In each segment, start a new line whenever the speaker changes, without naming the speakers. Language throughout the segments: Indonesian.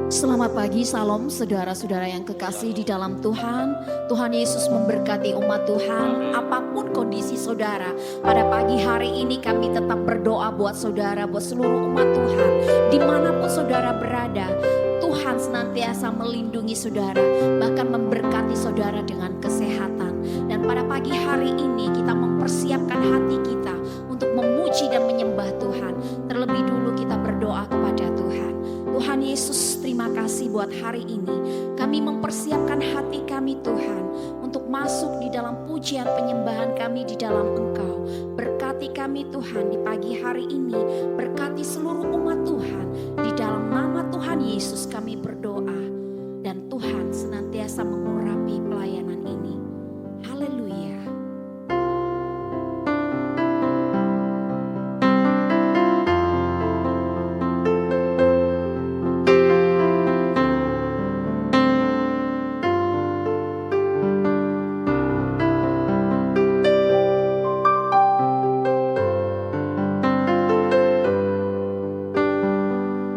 Selamat pagi, salam saudara-saudara yang kekasih di dalam Tuhan. Tuhan Yesus memberkati umat Tuhan, apapun kondisi saudara. Pada pagi hari ini kami tetap berdoa buat saudara, buat seluruh umat Tuhan. Dimanapun saudara berada, Tuhan senantiasa melindungi saudara, bahkan memberkati saudara dengan kesehatan. Dan pada pagi hari ini kita mempersiapkan hati kita untuk memuji dan menyembah Tuhan. Terlebih dulu kita berdoa kepada Tuhan. Tuhan Yesus, terima kasih buat hari ini. Kami mempersiapkan hati kami Tuhan untuk masuk di dalam pujian penyembahan kami di dalam Engkau. Berkati kami Tuhan di pagi hari ini. Berkati seluruh umat Tuhan. Di dalam nama Tuhan Yesus kami berdoa. Dan Tuhan senantiasa mengurapi pelayanan ini. Haleluya.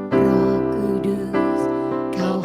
Roh Kudus, Kau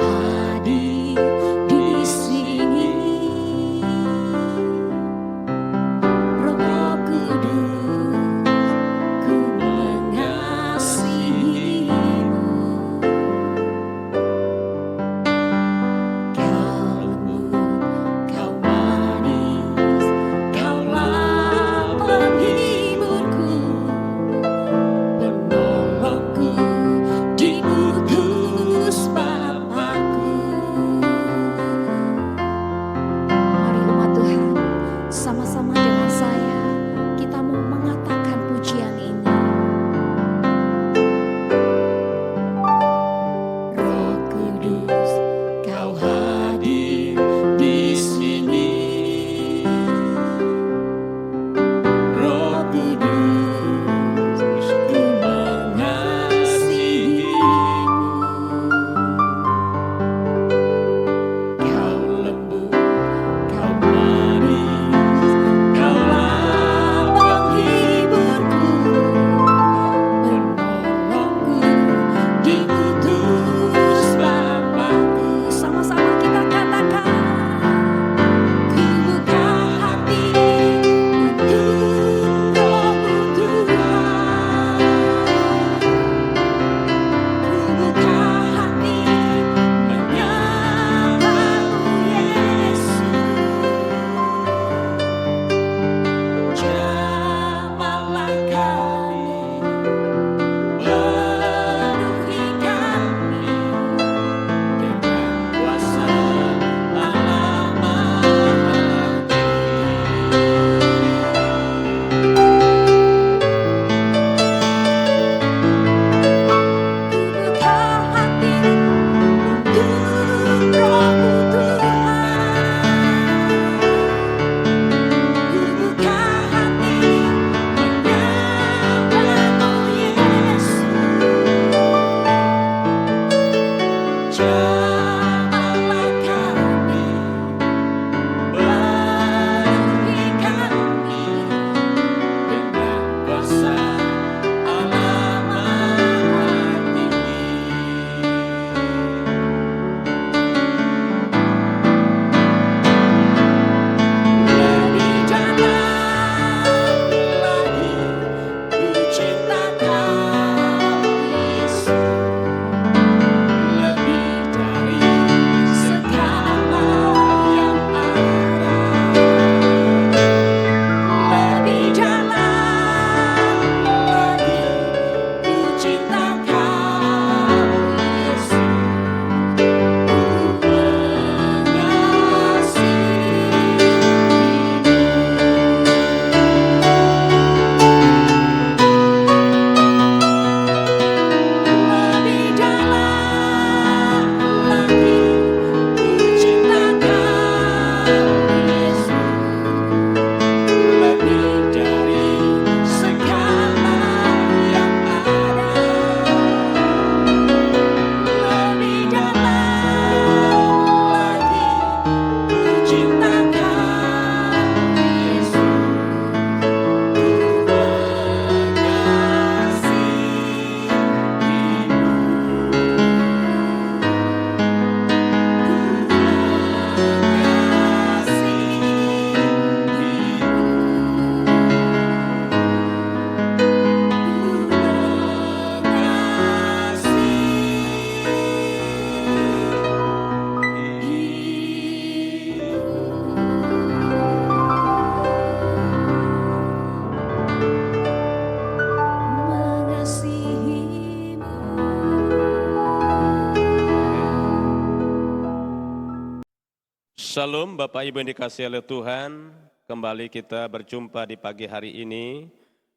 Shalom Bapak Ibu yang dikasihi oleh Tuhan, kembali kita berjumpa di pagi hari ini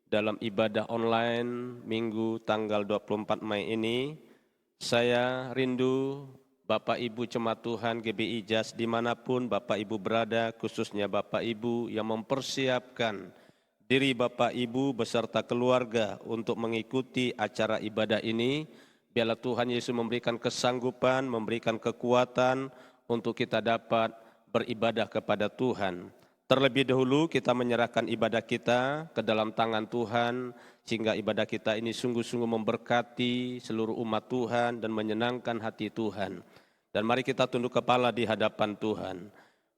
dalam ibadah online Minggu tanggal 24 Mei ini. Saya rindu Bapak Ibu Jemaat Tuhan GBI JAS dimanapun Bapak Ibu berada, khususnya Bapak Ibu yang mempersiapkan diri Bapak Ibu beserta keluarga untuk mengikuti acara ibadah ini. Biarlah Tuhan Yesus memberikan kesanggupan, memberikan kekuatan untuk kita dapat beribadah kepada Tuhan. Terlebih dahulu kita menyerahkan ibadah kita ke dalam tangan Tuhan, sehingga ibadah kita ini sungguh-sungguh memberkati seluruh umat Tuhan dan menyenangkan hati Tuhan. Dan mari kita tunduk kepala di hadapan Tuhan.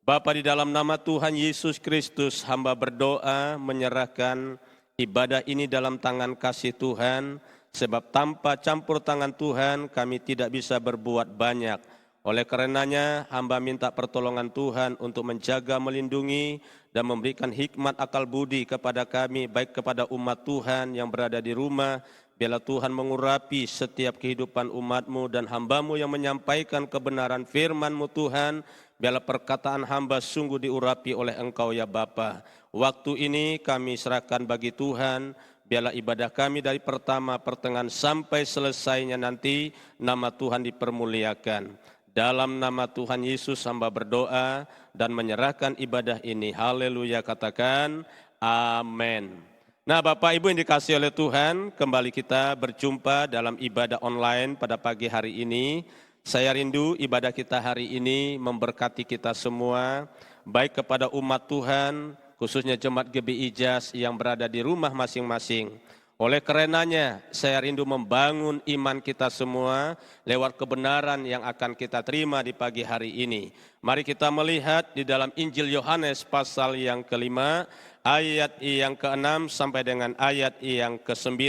Bapa, di dalam nama Tuhan Yesus Kristus, hamba berdoa menyerahkan ibadah ini dalam tangan kasih Tuhan, sebab tanpa campur tangan Tuhan kami tidak bisa berbuat banyak. Oleh karenanya hamba minta pertolongan Tuhan untuk menjaga, melindungi, dan memberikan hikmat akal budi kepada kami, baik kepada umat Tuhan yang berada di rumah. Biarlah Tuhan mengurapi setiap kehidupan umat-Mu dan hamba-Mu yang menyampaikan kebenaran firman-Mu Tuhan. Biarlah perkataan hamba sungguh diurapi oleh Engkau ya Bapa. Waktu ini kami serahkan bagi Tuhan. Biarlah ibadah kami dari pertama pertengahan sampai selesainya nanti nama Tuhan dipermuliakan. Dalam nama Tuhan Yesus hamba berdoa dan menyerahkan ibadah ini. Haleluya, katakan amin. Nah Bapak Ibu yang dikasihi oleh Tuhan, kembali kita berjumpa dalam ibadah online pada pagi hari ini. Saya rindu ibadah kita hari ini memberkati kita semua, baik kepada umat Tuhan, khususnya jemaat GBI JAS yang berada di rumah masing-masing. Oleh karenanya, saya rindu membangun iman kita semua lewat kebenaran yang akan kita terima di pagi hari ini. Mari kita melihat di dalam Injil Yohanes pasal yang kelima, ayat yang ke-6 sampai dengan ayat yang ke-9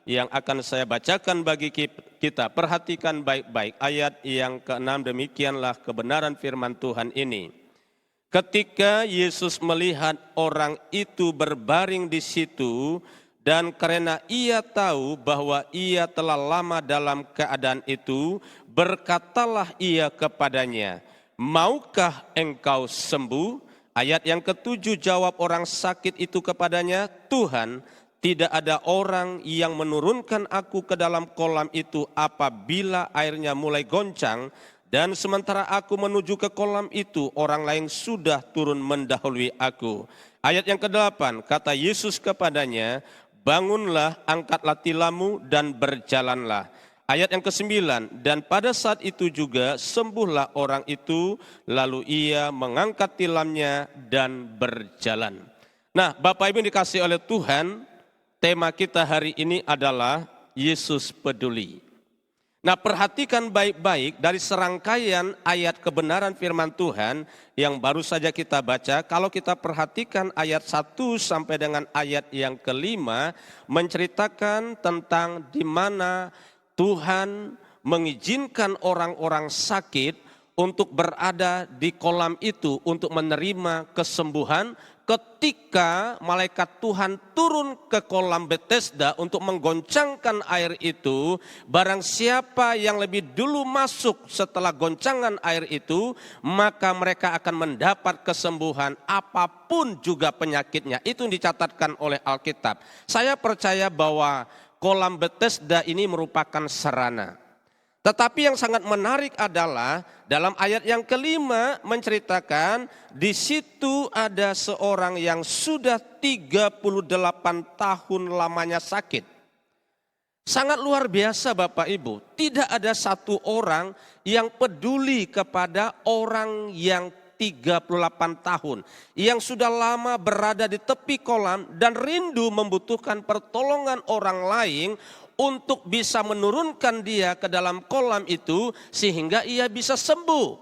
yang akan saya bacakan bagi kita. Perhatikan baik-baik ayat yang ke-6, demikianlah kebenaran firman Tuhan ini. Ketika Yesus melihat orang itu berbaring di situ, dan karena ia tahu bahwa ia telah lama dalam keadaan itu, berkatalah ia kepadanya, "Maukah engkau sembuh?" Ayat yang ke-7, jawab orang sakit itu kepadanya, "Tuhan, tidak ada orang yang menurunkan aku ke dalam kolam itu apabila airnya mulai goncang, dan sementara aku menuju ke kolam itu, orang lain sudah turun mendahului aku." Ayat yang ke-8, kata Yesus kepadanya, "Bangunlah, angkatlah tilammu dan berjalanlah." Ayat yang ke-9, dan pada saat itu juga sembuhlah orang itu, lalu ia mengangkat tilamnya dan berjalan. Nah Bapak Ibu yang dikasihi oleh Tuhan, tema kita hari ini adalah Yesus peduli. Nah perhatikan baik-baik dari serangkaian ayat kebenaran firman Tuhan yang baru saja kita baca. Kalau kita perhatikan ayat 1 sampai dengan ayat yang ke-5 menceritakan tentang di mana Tuhan mengizinkan orang-orang sakit untuk berada di kolam itu untuk menerima kesembuhan. Ketika malaikat Tuhan turun ke kolam Bethesda untuk menggoncangkan air itu, barang siapa yang lebih dulu masuk setelah goncangan air itu, maka mereka akan mendapat kesembuhan apapun juga penyakitnya. Itu dicatatkan oleh Alkitab. Saya percaya bahwa kolam Bethesda ini merupakan sarana. Tetapi yang sangat menarik adalah dalam ayat yang ke-5 menceritakan di situ ada seorang yang sudah 38 tahun lamanya sakit. Sangat luar biasa Bapak Ibu, tidak ada satu orang yang peduli kepada orang yang 38 tahun yang sudah lama berada di tepi kolam dan rindu membutuhkan pertolongan orang lain untuk bisa menurunkan dia ke dalam kolam itu sehingga ia bisa sembuh.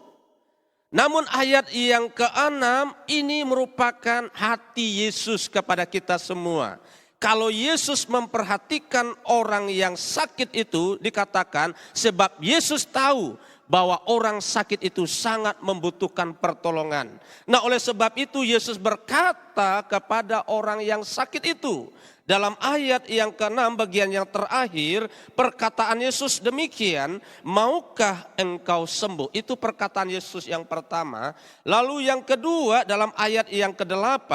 Namun ayat yang ke-6 ini merupakan hati Yesus kepada kita semua. Kalau Yesus memperhatikan orang yang sakit itu dikatakan sebab Yesus tahu bahwa orang sakit itu sangat membutuhkan pertolongan. Nah, oleh sebab itu Yesus berkata kepada orang yang sakit itu. Dalam ayat yang ke-6 bagian yang terakhir, perkataan Yesus demikian, maukah engkau sembuh? Itu perkataan Yesus yang pertama. Lalu yang kedua dalam ayat yang ke-8,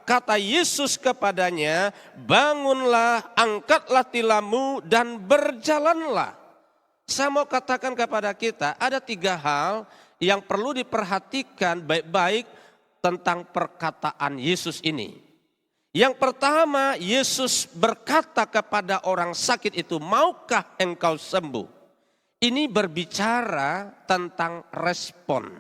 kata Yesus kepadanya, bangunlah, angkatlah tilammu dan berjalanlah. Saya mau katakan kepada kita, ada 3 hal yang perlu diperhatikan baik-baik tentang perkataan Yesus ini. Yang pertama, Yesus berkata kepada orang sakit itu, maukah engkau sembuh? Ini berbicara tentang respon.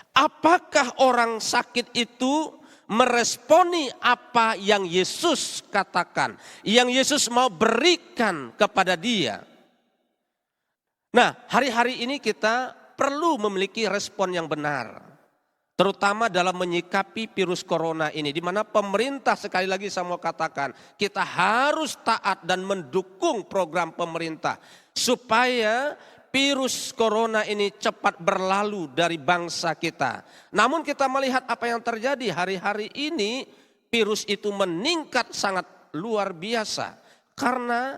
Apakah orang sakit itu meresponi apa yang Yesus katakan, yang Yesus mau berikan kepada dia? Nah, hari-hari ini kita perlu memiliki respon yang benar. Terutama dalam menyikapi virus corona ini, di mana pemerintah, sekali lagi saya mau katakan, kita harus taat dan mendukung program pemerintah supaya virus corona ini cepat berlalu dari bangsa kita. Namun kita melihat apa yang terjadi hari-hari ini, virus itu meningkat sangat luar biasa karena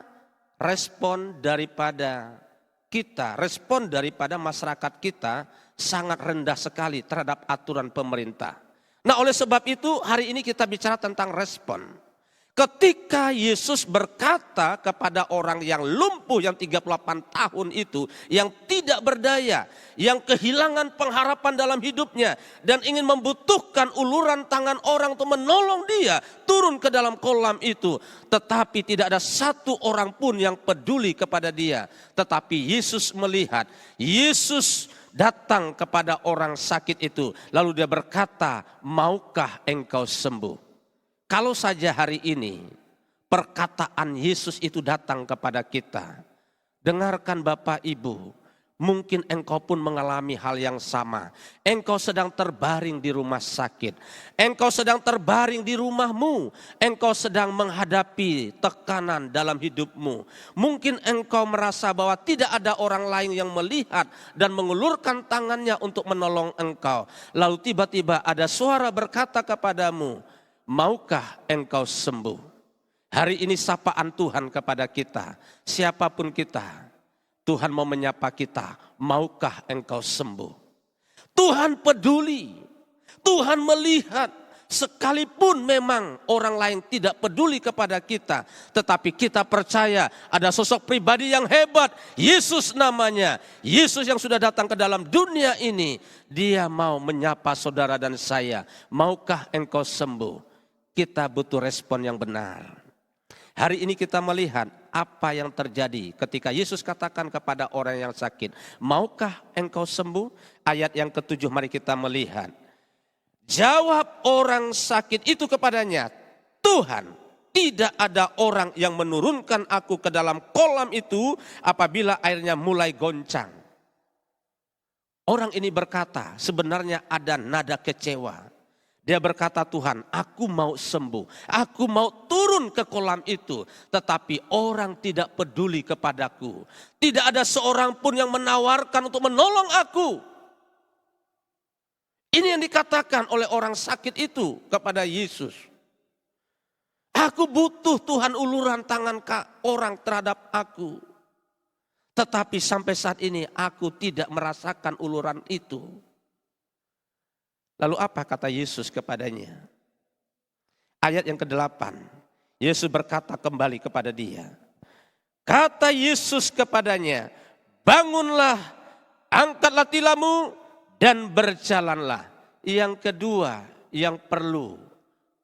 respon daripada kita, respon daripada masyarakat kita sangat rendah sekali terhadap aturan pemerintah. Nah, oleh sebab itu hari ini kita bicara tentang respon. Ketika Yesus berkata kepada orang yang lumpuh yang 38 tahun itu, yang tidak berdaya, yang kehilangan pengharapan dalam hidupnya dan ingin membutuhkan uluran tangan orang untuk menolong dia turun ke dalam kolam itu, tetapi tidak ada satu orang pun yang peduli kepada dia. Tetapi Yesus melihat, Yesus datang kepada orang sakit itu, lalu dia berkata, maukah engkau sembuh? Kalau saja hari ini perkataan Yesus itu datang kepada kita, dengarkan Bapak Ibu, mungkin engkau pun mengalami hal yang sama. Engkau sedang terbaring di rumah sakit, engkau sedang terbaring di rumahmu, engkau sedang menghadapi tekanan dalam hidupmu. Mungkin engkau merasa bahwa tidak ada orang lain yang melihat dan mengulurkan tangannya untuk menolong engkau. Lalu tiba-tiba ada suara berkata kepadamu, maukah engkau sembuh? Hari ini sapaan Tuhan kepada kita, siapapun kita, Tuhan mau menyapa kita, maukah engkau sembuh? Tuhan peduli, Tuhan melihat, sekalipun memang orang lain tidak peduli kepada kita, tetapi kita percaya ada sosok pribadi yang hebat, Yesus namanya, Yesus yang sudah datang ke dalam dunia ini, dia mau menyapa saudara dan saya, maukah engkau sembuh? Kita butuh respon yang benar. Hari ini kita melihat apa yang terjadi ketika Yesus katakan kepada orang yang sakit, maukah engkau sembuh? Ayat yang ke-7 mari kita melihat. Jawab orang sakit itu kepadanya, Tuhan, tidak ada orang yang menurunkan aku ke dalam kolam itu apabila airnya mulai goncang. Orang ini berkata, sebenarnya ada nada kecewa. Dia berkata, Tuhan, aku mau sembuh, aku mau turun ke kolam itu. Tetapi orang tidak peduli kepadaku. Tidak ada seorang pun yang menawarkan untuk menolong aku. Ini yang dikatakan oleh orang sakit itu kepada Yesus. Aku butuh Tuhan uluran tangan orang terhadap aku. Tetapi sampai saat ini aku tidak merasakan uluran itu. Lalu apa kata Yesus kepadanya? Ayat yang ke-8. Yesus berkata kembali kepada dia. Kata Yesus kepadanya, bangunlah, angkatlah tilammu dan berjalanlah. Yang kedua yang perlu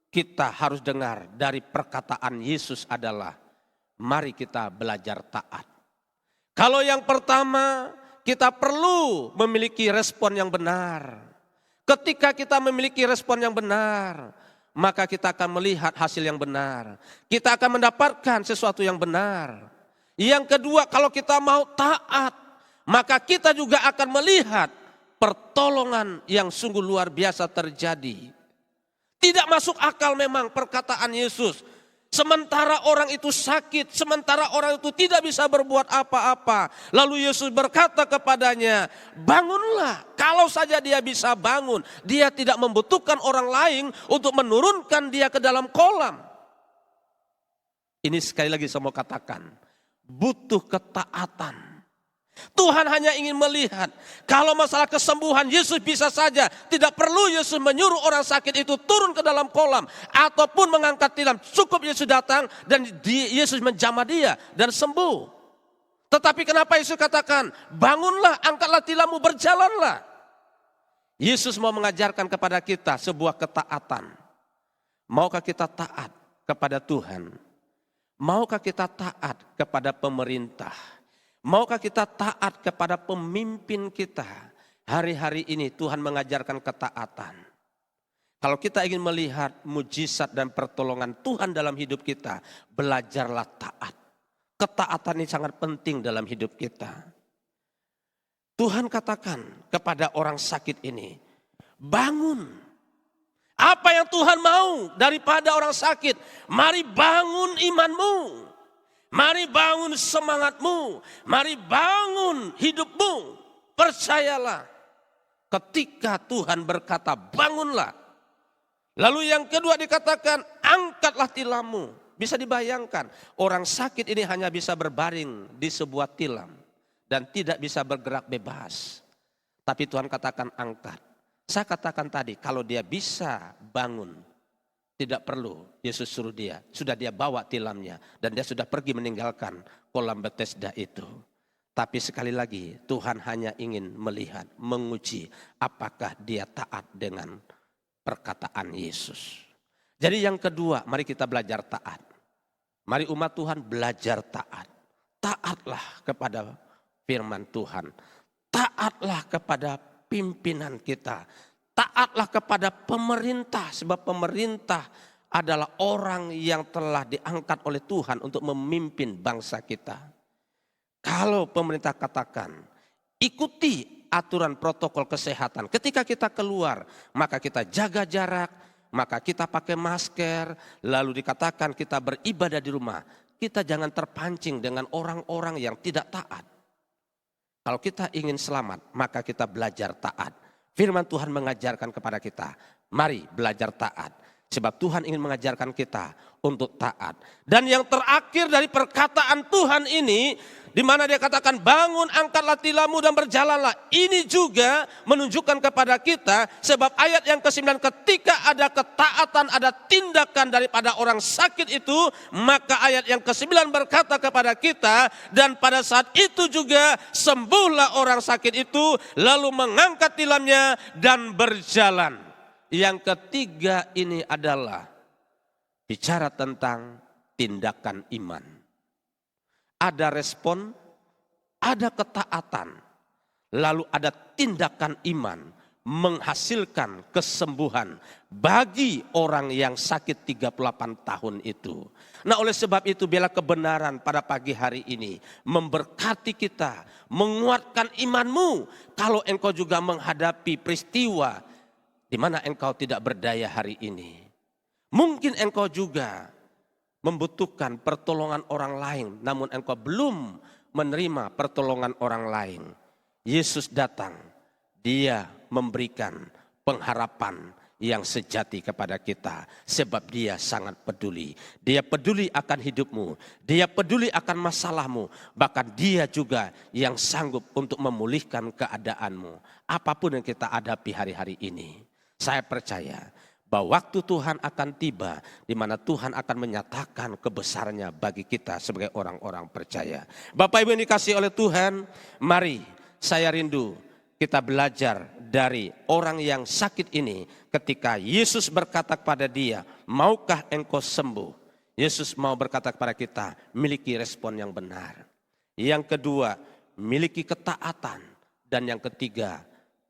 kita harus dengar dari perkataan Yesus adalah, mari kita belajar taat. Kalau yang pertama, kita perlu memiliki respon yang benar. Ketika kita memiliki respon yang benar, maka kita akan melihat hasil yang benar. Kita akan mendapatkan sesuatu yang benar. Yang kedua, kalau kita mau taat, maka kita juga akan melihat pertolongan yang sungguh luar biasa terjadi. Tidak masuk akal memang perkataan Yesus. Sementara orang itu sakit, sementara orang itu tidak bisa berbuat apa-apa. Lalu Yesus berkata kepadanya, bangunlah. Kalau saja dia bisa bangun, dia tidak membutuhkan orang lain untuk menurunkan dia ke dalam kolam. Ini sekali lagi saya mau katakan, butuh ketaatan. Tuhan hanya ingin melihat, kalau masalah kesembuhan Yesus bisa saja, tidak perlu Yesus menyuruh orang sakit itu turun ke dalam kolam ataupun mengangkat tilam. Cukup Yesus datang dan Yesus menjamah dia dan sembuh. Tetapi kenapa Yesus katakan, bangunlah, angkatlah tilammu, berjalanlah. Yesus mau mengajarkan kepada kita sebuah ketaatan. Maukah kita taat kepada Tuhan? Maukah kita taat kepada pemerintah? Maukah kita taat kepada pemimpin kita? Hari-hari ini Tuhan mengajarkan ketaatan. Kalau kita ingin melihat mujizat dan pertolongan Tuhan dalam hidup kita, belajarlah taat. Ketaatan ini sangat penting dalam hidup kita. Tuhan katakan kepada orang sakit ini, bangun. Apa yang Tuhan mau daripada orang sakit? Mari bangun imanmu. Mari bangun semangatmu, mari bangun hidupmu, percayalah. Ketika Tuhan berkata bangunlah. Lalu yang kedua dikatakan angkatlah tilammu. Bisa dibayangkan orang sakit ini hanya bisa berbaring di sebuah tilam dan tidak bisa bergerak bebas. Tapi Tuhan katakan angkat. Saya katakan tadi kalau dia bisa bangun. Tidak perlu Yesus suruh dia, sudah dia bawa tilamnya dan dia sudah pergi meninggalkan kolam Bethesda itu. Tapi sekali lagi Tuhan hanya ingin melihat, menguji apakah dia taat dengan perkataan Yesus. Jadi yang kedua, mari kita belajar taat. Mari umat Tuhan belajar taat. Taatlah kepada firman Tuhan. Taatlah kepada pimpinan kita. Taatlah kepada pemerintah, sebab pemerintah adalah orang yang telah diangkat oleh Tuhan untuk memimpin bangsa kita. Kalau pemerintah katakan, ikuti aturan protokol kesehatan. Ketika kita keluar, maka kita jaga jarak, maka kita pakai masker, lalu dikatakan kita beribadah di rumah. Kita jangan terpancing dengan orang-orang yang tidak taat. Kalau kita ingin selamat, maka kita belajar taat. Firman Tuhan mengajarkan kepada kita, mari belajar taat. Sebab Tuhan ingin mengajarkan kita untuk taat. Dan yang terakhir dari perkataan Tuhan ini, di mana dia katakan bangun, angkatlah tilammu dan berjalanlah. Ini juga menunjukkan kepada kita, sebab ayat yang ke-9 ketika ada ketaatan, ada tindakan daripada orang sakit itu, maka ayat yang ke-9 berkata kepada kita, dan pada saat itu juga sembuhlah orang sakit itu, lalu mengangkat tilamnya dan berjalan. Yang ketiga ini adalah bicara tentang tindakan iman. Ada respon, ada ketaatan, lalu ada tindakan iman menghasilkan kesembuhan bagi orang yang sakit 38 tahun itu. Nah oleh sebab itu bila kebenaran pada pagi hari ini memberkati kita, menguatkan imanmu kalau engkau juga menghadapi peristiwa di mana engkau tidak berdaya hari ini. Mungkin engkau juga membutuhkan pertolongan orang lain, namun engkau belum menerima pertolongan orang lain. Yesus datang, dia memberikan pengharapan yang sejati kepada kita. Sebab dia sangat peduli. Dia peduli akan hidupmu, dia peduli akan masalahmu. Bahkan dia juga yang sanggup untuk memulihkan keadaanmu. Apapun yang kita hadapi hari-hari ini. Saya percaya bahwa waktu Tuhan akan tiba di mana Tuhan akan menyatakan kebesarannya bagi kita sebagai orang-orang percaya. Bapak Ibu yang dikasihi oleh Tuhan, mari saya rindu kita belajar dari orang yang sakit ini ketika Yesus berkata kepada dia, maukah engkau sembuh? Yesus mau berkata kepada kita, miliki respon yang benar. Yang kedua, miliki ketaatan. Dan yang ketiga,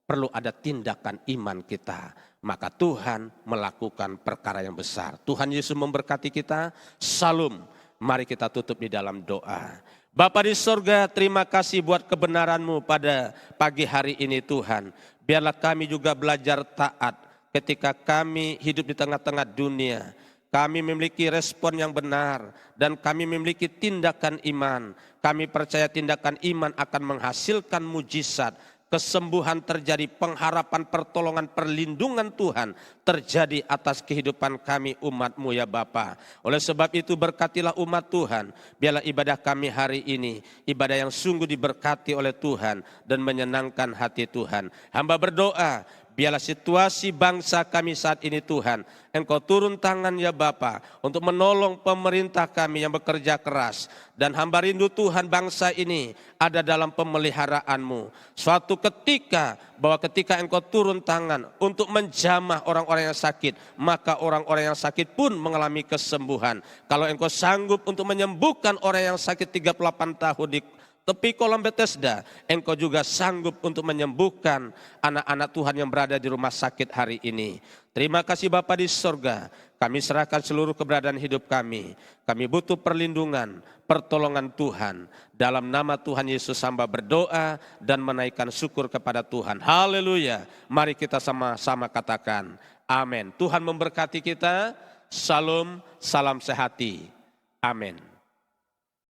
perlu ada tindakan iman kita. Maka Tuhan melakukan perkara yang besar. Tuhan Yesus memberkati kita. Salam. Mari kita tutup di dalam doa. Bapa di sorga, terima kasih buat kebenaran-Mu pada pagi hari ini Tuhan. Biarlah kami juga belajar taat ketika kami hidup di tengah-tengah dunia. kami memiliki respon yang benar, dan kami memiliki tindakan iman. Kami percaya tindakan iman akan menghasilkan mujizat, kesembuhan terjadi, pengharapan, pertolongan, perlindungan Tuhan terjadi atas kehidupan kami umat-Mu ya Bapa. Oleh sebab itu berkatilah umat Tuhan, biarlah ibadah kami hari ini, ibadah yang sungguh diberkati oleh Tuhan dan menyenangkan hati Tuhan. Hamba berdoa, biarlah situasi bangsa kami saat ini Tuhan, Engkau turun tangan ya Bapa untuk menolong pemerintah kami yang bekerja keras. Dan hamba rindu Tuhan bangsa ini ada dalam pemeliharaan-Mu. Suatu ketika bahwa ketika Engkau turun tangan untuk menjamah orang-orang yang sakit, maka orang-orang yang sakit pun mengalami kesembuhan. Kalau Engkau sanggup untuk menyembuhkan orang yang sakit 38 tahun di tepi kolam Bethesda, Engkau juga sanggup untuk menyembuhkan anak-anak Tuhan yang berada di rumah sakit hari ini. Terima kasih Bapa di sorga, kami serahkan seluruh keberadaan hidup kami. Kami butuh perlindungan, pertolongan Tuhan. Dalam nama Tuhan Yesus hamba berdoa dan menaikkan syukur kepada Tuhan. Haleluya. Mari kita sama-sama katakan amin. Tuhan memberkati kita. Shalom, salam sehati. Amin.